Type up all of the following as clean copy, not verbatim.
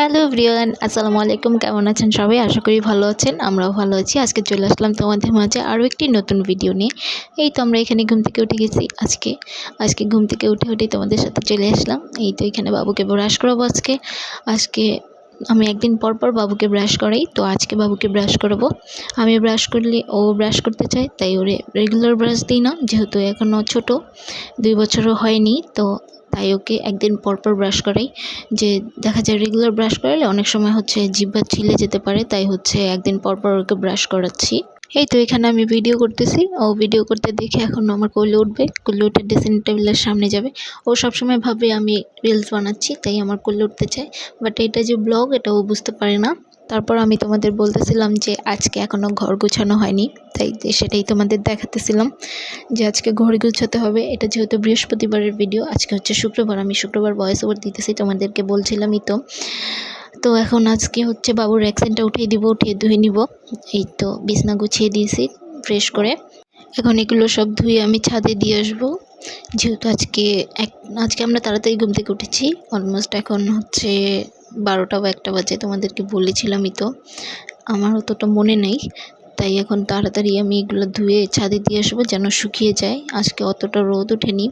Hello everyone, আসসালামু আলাইকুম। কেমন আছেন সবাই? আশা করি ভালো আছেন। আমরাও ভালো আছি। আজকে চলে আসলাম তোমাদের মাঝে আরও একটি নতুন ভিডিও নিয়ে। এই তো আমরা এখানে ঘুম থেকে উঠে গেছি আজকে ঘুম থেকে উঠেই তোমাদের সাথে চলে আসলাম। এই তো এখানে বাবুকে ব্রাশ করাবো আজকে আমি একদিন পর পর বাবুকে ব্রাশ করাই, তো আজকে বাবুকে ব্রাশ করাবো। আমি ব্রাশ করলে ও ব্রাশ করতে চায়, তাই ওরে রেগুলার ব্রাশ দিই না, যেহেতু এখনও ছোট, 2 বছরও হয়নি। তো তাই ওকে একদিন পর পর ব্রাশ করাই। যে দেখা যায় রেগুলার ব্রাশ করালে অনেক সময় জিহ্বা ছিলে যেতে পারে, তাই একদিন পর পর ওকে ব্রাশ করাচ্ছি। এই তো এখানে আমি ভিডিও করতেছি, ও ভিডিও করতে দেখে এখন আমার কোলে উঠবে, কোলে উঠে ড্রেসিং টেবিলের সামনে যাবে। ও সবসময় ভাবে আমি রিলস বানাচ্ছি, তাই আমার কোলে উঠতে চায়। বাট এটা যে ব্লগ, এটা ও বুঝতে পারে না। তারপর আমি তোমাদের বলতেছিলাম যে আজকে এখনও ঘর গোছানো হয়নি, তাই সেটাই তোমাদের দেখাতেছিলাম যে আজকে ঘর গোছাতে হবে। এটা যেহেতু বৃহস্পতিবারের ভিডিও, আজকে শুক্রবার, আমি শুক্রবার ভয়েস ওভার দিতেছি, তোমাদেরকে বলছিলামই তো। তো এখন আজকে বাবুর ভ্যাকসিনটা উঠিয়ে দিব, উঠিয়ে ধুয়ে নিব। এই তো বিছনা গুছিয়ে দিয়েছি ফ্রেশ করে। এখন এগুলো সব ধুয়ে আমি ছাদে দিয়ে আসবো, যেহেতু আজকে আমরা তাড়াতাড়ি ঘুম থেকে উঠেছি। অলমোস্ট এখন 12টা বা 1টা বাজে, তোমাদেরকে বলেছিলামই তো, আমার অতটা মনে নেই। তাই এখন তাড়াতাড়ি আমি এগুলো ধুয়ে ছাদে দিয়ে আসবো, যেন শুকিয়ে যায়। আজকে অতটা রোদ ওঠেনি,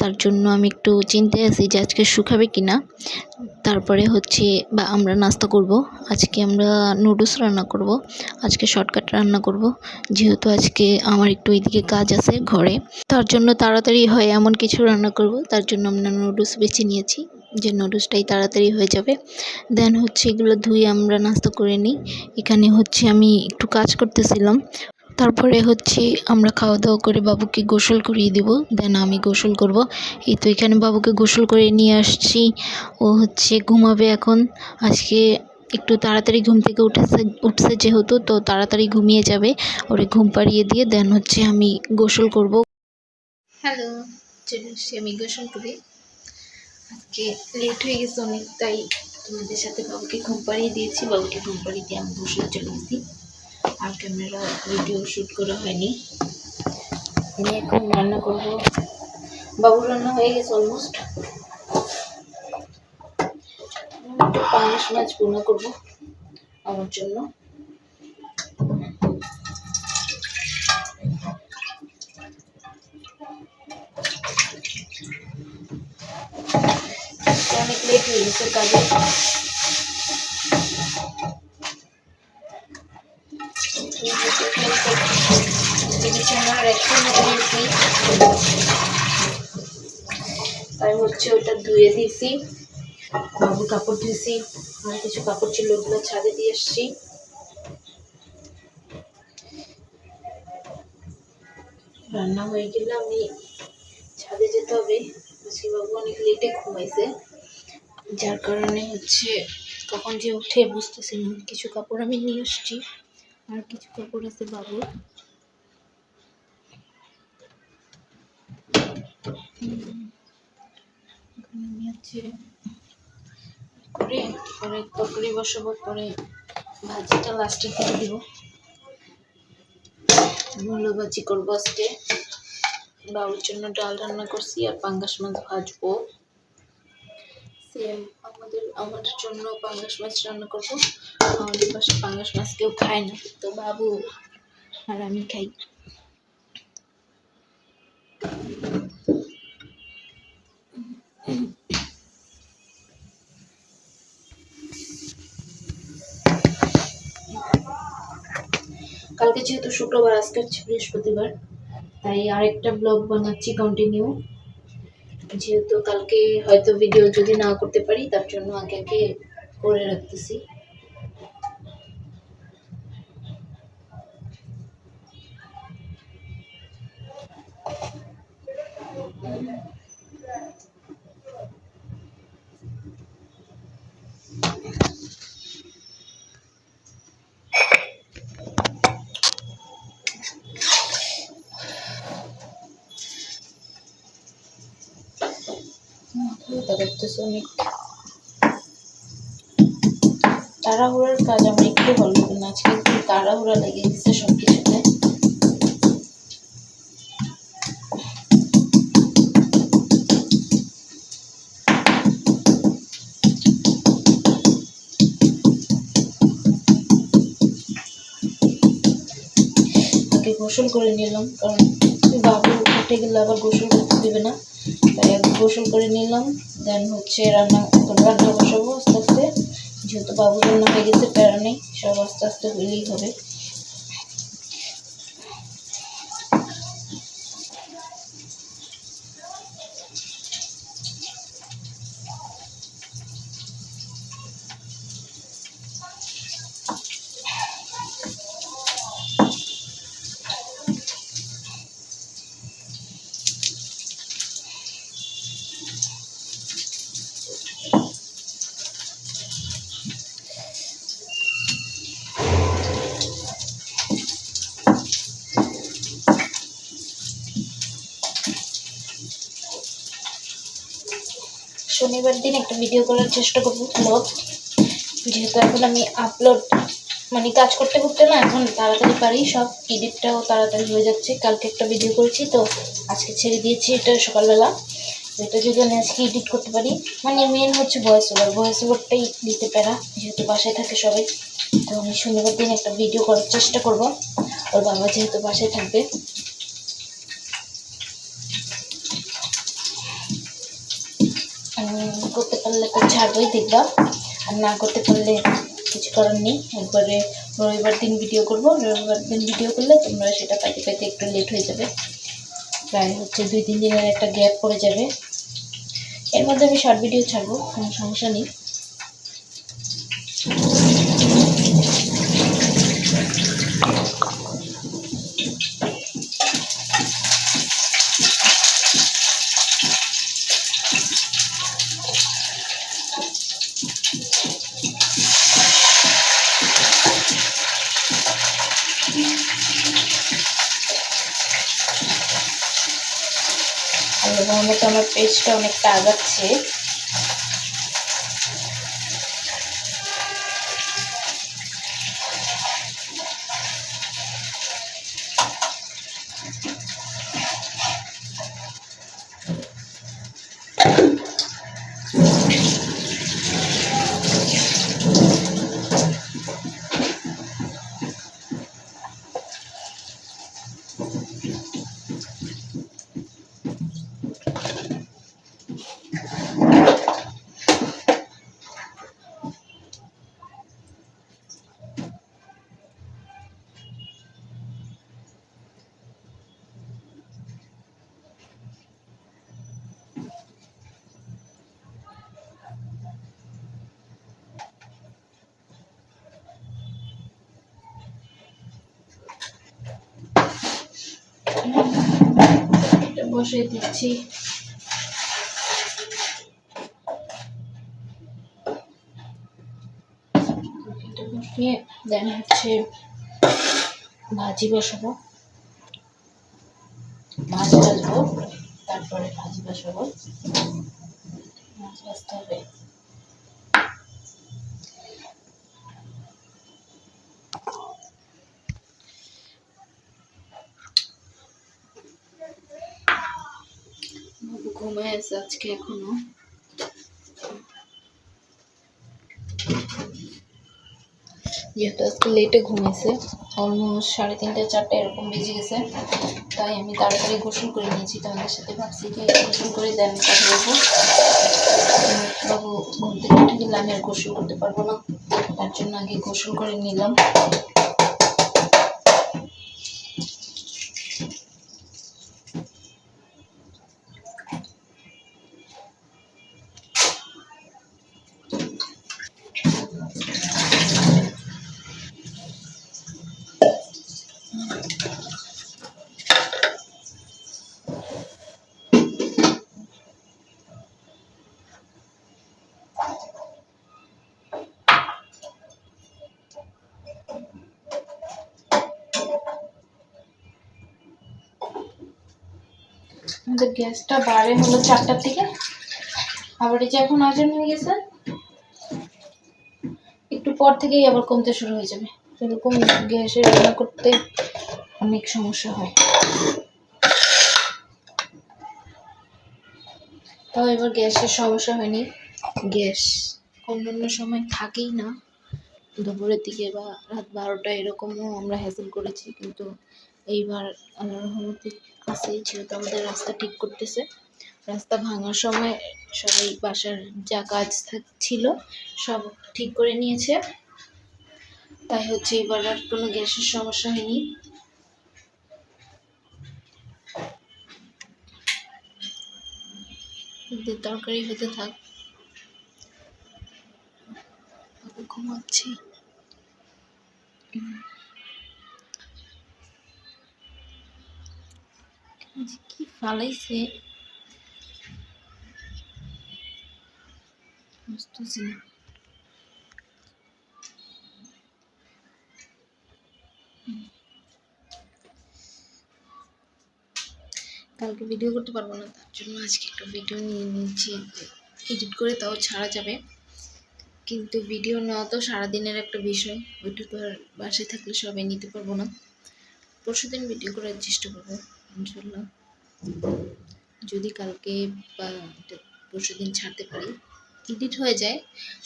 তার জন্য আমি একটু চিন্তায় আছি যে আজকে শুকাবে কিনা। তারপরে আমরা নাস্তা করব। আজকে আমরা নুডলস রান্না করব, আজকে শর্টকাট রান্না করব, যেহেতু আজকে আমার একটু এদিকে কাজ আছে ঘরে, তার জন্য তাড়াতাড়ি হয় এমন কিছু রান্না করব। তার জন্য আমরা নুডলস বেছে নিয়েছি, যে নুডলসটাই তাড়াতাড়ি হয়ে যাবে। দেন এগুলো ধুয়ে আমরা নাস্তা করে নিই। এখানে আমি একটু কাজ করতেছিলাম। তারপরে আমরা খাওয়া দাওয়া করে বাবুকে গোসল করিয়ে দেব, দেন আমি গোসল করব। এই তো এখানে বাবুকে গোসল করে নিয়ে আসছি, ও ঘুমাবে এখন। আজকে একটু তাড়াতাড়ি ঘুম থেকে উঠছে যেহেতু, তো তাড়াতাড়ি ঘুমিয়ে যাবে। ওরে ঘুম পাড়িয়ে দিয়ে দেন আমি গোসল করব। হ্যালো, চলে এসছি আমি গোসল করে। আজকে লেট হয়ে গেছে অনেক, তাই তোমাদের সাথে বাবুকে ঘুম পাড়িয়ে দিয়েছি। বাবুকে ঘুম পাড়িয়ে দিয়ে আমি গোসলে চলে গেছি, আর ক্যামেরা ভিডিও শ্যুট করা হয়নি। আমি এখন রান্না করবো। বাবুর রান্না হয়ে গেছে অলমোস্ট। পাঙাশ মাছ ভুনা করবো আমার জন্য। অনেক লেট হয়ে গেছে কাজে। তাই ওটা ধুয়ে দিয়েছি, বাবুর কাপড় ধুয়েছি, আর কিছু কাপড় ছিল ওগুলো ছাদে দিয়ে এসছি। রান্না হয়ে গেলে আমি ছাদে যেতে হবে। আজকে বাবু অনেক লেটে ঘুমাইছে, যার কারণে কখন যে উঠে বুঝতেছি না। কিছু কাপড় আমি নিয়ে আসছি, আর কিছু কাপড় আছে বাবুর। আমি পরে তরকারি বসাবো, পরে ভাজিটা লাস্টে দিয়ে দিব। মূলো ভাজি করবো আজকে। বাবুর জন্য ডাল রান্না করছি, আর পাঙ্গাস মাছ ভাজবো। সেম আমার জন্য পাঙ্গাস মাছ রান্না করবো। আমাদের পাশে পাঙ্গাস মাছ কেউ খায় না, তো বাবু আর আমি খাই। কালকে যেহেতু শুক্রবার, আজকে বৃহস্পতিবার, তাই আরেকটা ব্লগ বানাচ্ছি কন্টিনিউ। যেহেতু কালকে হয়তো ভিডিও যদি না করতে পারি, তার জন্য আগে করে রাখতেছি। অনেক তাড়াহুড়ার কাজ আমার একটু ভালো লাগে না। আজকে একটু তাড়াহুড়া লেগে গেছে সবকিছুতে। গোসল করে নিলাম, কারণ বাবু উঠে গেলে আবার গোসল করতে দেবে না, তাই আগে গোসল করে নিলাম। দেন হচ্ছে রান্না বসাবো আস্তে আস্তে, যেহেতু বাবু রান্না হয়ে গেছে, প্যারা নেই, সব আস্তে আস্তে হইলেই হবে। শনিবার দিন একটা ভিডিও করার চেষ্টা করবো ব্লগ, যেহেতু এখন আমি আপলোড কাজ করতে করতে না এখন তাড়াতাড়ি পারি, সব এডিটটাও তাড়াতাড়ি হয়ে যাচ্ছে। কালকে একটা ভিডিও করেছি তো আজকে ছেড়ে দিয়েছি এটা সকালবেলা, এটা যদি আমি আজকে এডিট করতে পারি, মেন হচ্ছে ভয়েস ওভারটাই দিতে পারা, যেহেতু বাসায় থাকে সবাই। তো আমি শনিবার দিন একটা ভিডিও করার চেষ্টা করব, ওর বাবা যেহেতু বাসায় থাকবে। করতে পারলে তো ছাড়বই, দেখবা, আর না করতে পারলে কিছু করার নেই। একবারে রবিবার দিন ভিডিও করব, রবিবার দিন ভিডিও করলে তোমরা সেটা পাইতে পাইতে একটু লেট হয়ে যাবে, প্রায় হচ্ছে 2-3 দিনের একটা গ্যাপ পড়ে যাবে। এর মধ্যে আমি শর্ট ভিডিও ছাড়বো, কোনো সমস্যা নেই। আল্লাহর রহমতে আমার পেজটা অনেকটা আগাচ্ছে। বসিয়ে দিচ্ছি। বসিয়ে দেন হচ্ছে ভাজি বসাবো, মাছ ভাজবো, তারপরে ভাজি বসাবো। মাছ ভাজতে হবে। ঘুমায় আছে আজকে এখনো, যেহেতু আজকে লেটে ঘুমিয়েছে, অলমোস্ট 3:30-4টা এরকম বেজে গেছে, তাই আমি তাড়াতাড়ি গোসল করে নিয়েছি। তোমাদের সাথে ভাবছি যে গোসল করে দেন কথা বলবো। বাবু ঘুম থেকে উঠে গেলে আমি আর গোসল করতে পারবো না, তার জন্য আগে গোসল করে নিলাম। আমাদের গ্যাসটা বাড়ে হলো 4টার দিকে, আবার এই যে এখন আজান হয়ে গেছে, একটু পর থেকেই আবার কমতে শুরু হয়ে যাবে। এরকম গ্যাসে রান্না করতে অনেক সমস্যা হয়। তাও এবার গ্যাসের সমস্যা হয়নি, গ্যাস অন্যান্য সময় থাকেই না, দুপুরের দিকে বা রাত 12টা এরকমও আমরা হ্যাসেল করেছি, কিন্তু এইবার আল্লাহর রহমতে আছে, যেহেতু আমাদের রাস্তা ঠিক করতেছে। রাস্তা ভাঙার সময় সবাই বাসার যা কাজ ছিল সব ঠিক করে নিয়েছে, তাই হচ্ছে এবার আর কোনো গ্যাসের সমস্যা হয়নি। তরকারি হতে থাক, ঘুমাচ্ছি। কি ফালাইছে বুঝতেছি না। কালকে ভিডিও করতে পারবো না, তার জন্য আজকে একটা ভিডিও নিয়ে নিয়েছি, এডিট করে তাও ছাড়া যাবে। কিন্তু ভিডিও নেওয়া তো সারাদিনের একটা বিষয়, ওইটা তো আর বাসায় থাকলে সবাই নিতে পারবো না। পরশুদিন ভিডিও করার চেষ্টা করবো ইনশাল্লাহ, যদি কালকে বা পরশুদিন ছাড়তে পারি। এডিট হয়ে যায়,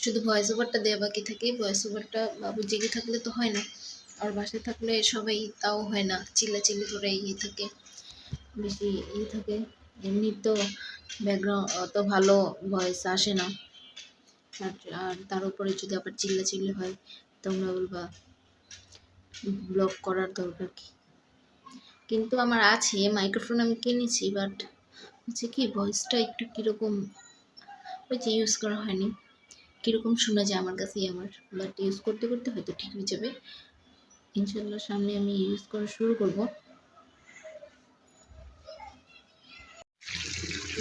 শুধু ভয়েস ওভারটা দেওয়া বাকি থাকে। ভয়েস ওভারটা বাবু জেগে থাকলে তো হয় না, আর বাসায় থাকলে সবাই তাও হয় না, চিল্লাচিল্লি করে থাকে, বেশি থাকে। এমনি তো ব্যাকগ্রাউন্ড অত ভালো ভয়েস আসে না, আর তার উপরে যদি আবার চিল্লাচিল্লি হয় তোমরা বলবা ব্লগ করার দরকার কি। কিন্তু আমার আছে মাইক্রোফোন, আমি কিনেছি, বাট হচ্ছে কি ভয়েসটা একটু কীরকম, ওই যে ইউজ করা হয়নি, কীরকম শোনা যায় আমার কাছেই আমার। বাট ইউজ করতে করতে হয়তো ঠিক হয়ে যাবে ইনশাল্লাহ, সামনে আমি ইউজ করা শুরু করব।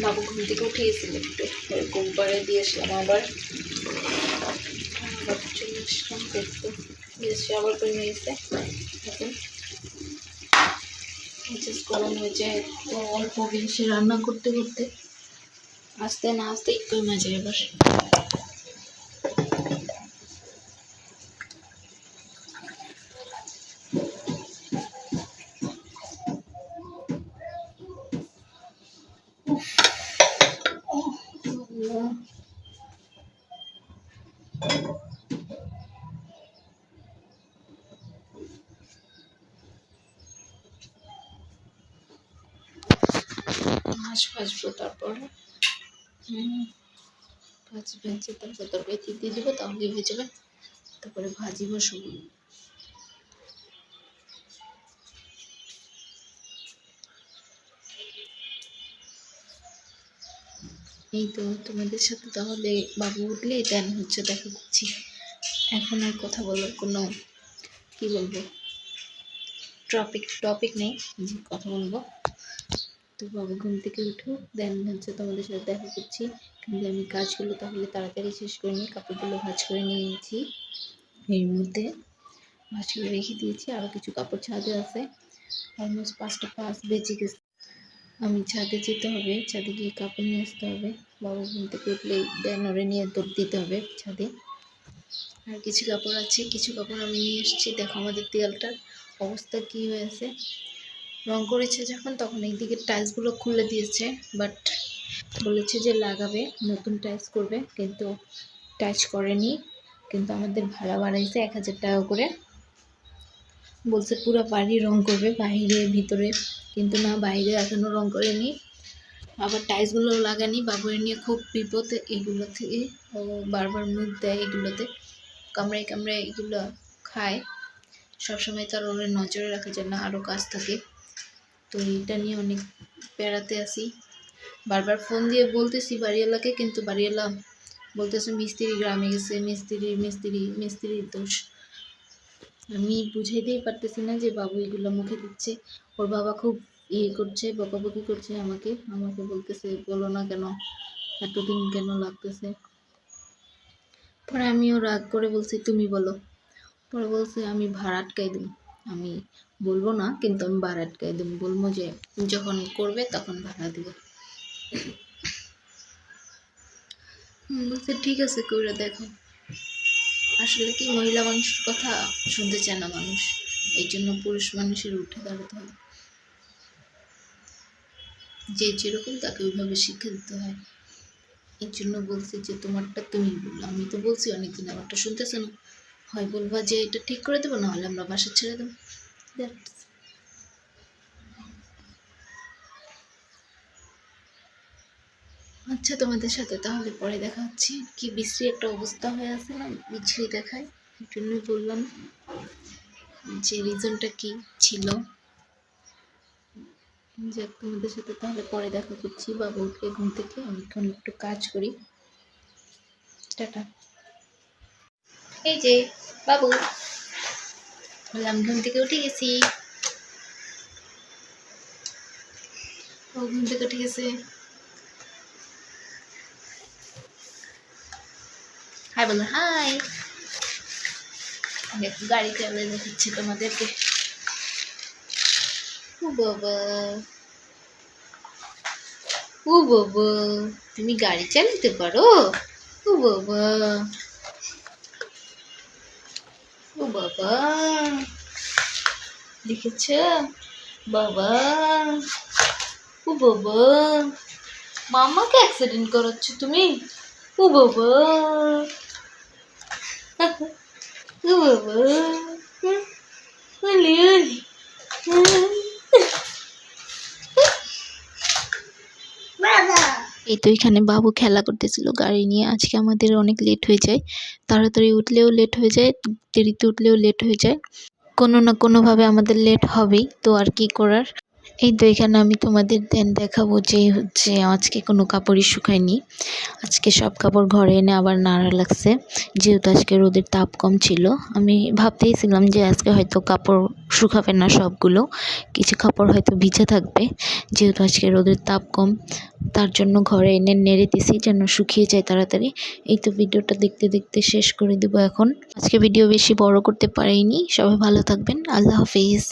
বাবু ঘুম থেকে উঠে গেছিল, একটু ঘুম পাড়ে দিয়ে আসলাম, আবার চলে আসলাম দেখতে, এসে আবার করে গেছে। এখন গরম হয়ে যায় তো অল্প বেশি রান্না করতে করতে, আস্তে না আস্তে কমে যায় এবার। মাছ ভাজবো, তারপর মাছ ভেজে তারপর তরকারিতে দিয়ে দেবো, তাহলে হয়ে যাবে। তারপরে ভাজি বসাবো। এই তো তোমাদের সাথে তাহলে বাবু উঠলে দেন হচ্ছে দেখা করছি। এখন আর কথা বলার কোনো কি বলবো টপিক নেই যে কথা বলবো। তো বাবু ঘুম থেকে উঠুক, দেন হচ্ছে তোমাদের সাথে দেখা করছি। কিন্তু আমি কাজগুলো তাহলে তাড়াতাড়ি শেষ করে নিই। কাপড়গুলো ভাঁজ করে নিয়েছি, এর মধ্যে ভাঁজ করে রেখে দিয়েছি। আরও কিছু কাপড় ছাদে আছে, অলমোস্ট 5:05 বেজে গেছে। আমি ছাদে যেতে হবে, ছাদে গিয়ে কাপড় নিয়ে আসতে হবে। বাবু ঘুম থেকে উঠলেই দেন ওরে নিয়ে দৌড় দিতে হবে ছাদে। আর কিছু কাপড় আছে, কিছু কাপড় আমি নিয়ে এসেছি। দেখো আমাদের দেয়ালটার অবস্থা কী হয়েছে। রং করেছে যখন তখন এইদিকে টাইলসগুলো খুলে দিয়েছে, বাট বলেছে যে লাগাবে, নতুন টাইলস করবে, কিন্তু টাচ করেনি। কিন্তু আমাদের ভাড়া বাড়াইছে 1000 টাকা করে, বলছে পুরো বাড়ি রং করবে, বাইরে ভিতরে, কিন্তু না, বাইরে এখনও রং করেনি। আবার টাইলসগুলো লাগানি। বাবুরে নিয়ে খুব বিপদ এগুলো থেকে, ও বারবার মুখ দেয় এগুলোতে, কামড়ায় কামড়ায় এগুলো খায়। সবসময় তার ওর নজরে রাখা যায় না, আরও কাজ থাকে। তো এইটা নিয়ে অনেক বেড়াতে আসি। বারবার ফোন দিয়ে বলতেছি বাড়িওয়ালাকে, কিন্তু বাড়িওয়ালা বলতেছে মিস্ত্রি গ্রামে গেছে, মিস্ত্রির দোষ। আমি বুঝাইতেই পারতেছি না যে বাবু এগুলো মুখে দিচ্ছে। ওর বাবা খুব করছে, বকাবকি করছে আমাকে বলতেছে বলো না কেন, এতদিন কেন লাগতেছে। পরে আমিও রাগ করে বলছি তুমি বলো। পরে বলছে আমি ভাড়া আটকাই দেব। আমি বলবো না, কিন্তু আমি ভাড়া আটকাই দেব, বলবো যে যখন করবে তখন ভাড়া দিব। বলছে ঠিক আছে করে দেখো। আসলে কি মহিলা মানুষের কথা শুনতে চায় না মানুষ, এই জন্য পুরুষ মানুষের উঠে দাঁড়াতে হয়। যে যেরকম তাকে ওইভাবে শিক্ষা দিতে হয়। এই জন্য বলছি যে তোমারটা তুমি বললো, আমি তো বলছি অনেকদিন, আমারটা শুনতেছে না। হয় বলবা যে এটা ঠিক করে দেবো, নাহলে আমরা বাসা ছেড়ে দেবো। আচ্ছা, তোমাদের সাথে তাহলে পরে দেখা হচ্ছে। কি বিশ্রী একটা অবস্থা হয়ে আছে না, বিশ্রী দেখায়, এই জন্যই বললাম যে রিজনটা কি ছিল। যাক, তোমাদের সাথে তাহলে পরে দেখা করছি। বাবু উঠে ঘুম থেকে, আমি এখন একটু কাজ করি। টাটা। এই যে বাবু, বললাম ঘুম থেকে উঠে গেছি। ও ঘুম থেকে উঠে গেছে। হাই বলো, হাই। গাড়ি চালিয়ে দেখাচ্ছি তোমাদেরকে। ও বাবা, ও বাবা, তুমি গাড়ি চালাতে পারো? ও বাবা, ও বাবা, দেখেছ বাবা, ও বাবা, মাম্মাকে অ্যাক্সিডেন্ট করাচ্ছ তুমি? ও বাবা, ও বাবা, ওলি ওলি। এই তো এখানে বাবু খেলা করতেছিল গাড়ি নিয়ে। আজকে আমাদের অনেক লেট হয়ে যায়, তাড়াতাড়ি উঠলেও লেট হয়ে যায়, দেরিতে উঠলেও লেট হয়ে যায়। কোনো না কোনোভাবে আমাদের লেট হবেই, তো আর কি করার। এই তো এখানে আমি তোমাদের দেখাবো যে হচ্ছে আজকে কোনো কাপড়ই শুকায়নি। আজকে সব কাপড় ঘরে এনে আবার নাড়া লাগছে, যেহেতু আজকে রোদের তাপ কম ছিল। আমি ভাবতেইছিলাম যে আজকে হয়তো কাপড় শুকাবে না সবগুলো, কিছু কাপড় হয়তো ভিজে থাকবে, যেহেতু আজকে রোদের তাপ কম। তার জন্য ঘরে এনে নেড়ে দিছি যেন শুকিয়ে যায় তাড়াতাড়ি। এই তো ভিডিওটা দেখতে দেখতে শেষ করে দেবো এখন। আজকে ভিডিও বেশি বড় করতে পারিনি। সবাই ভালো থাকবেন। আল্লাহ হাফিজ।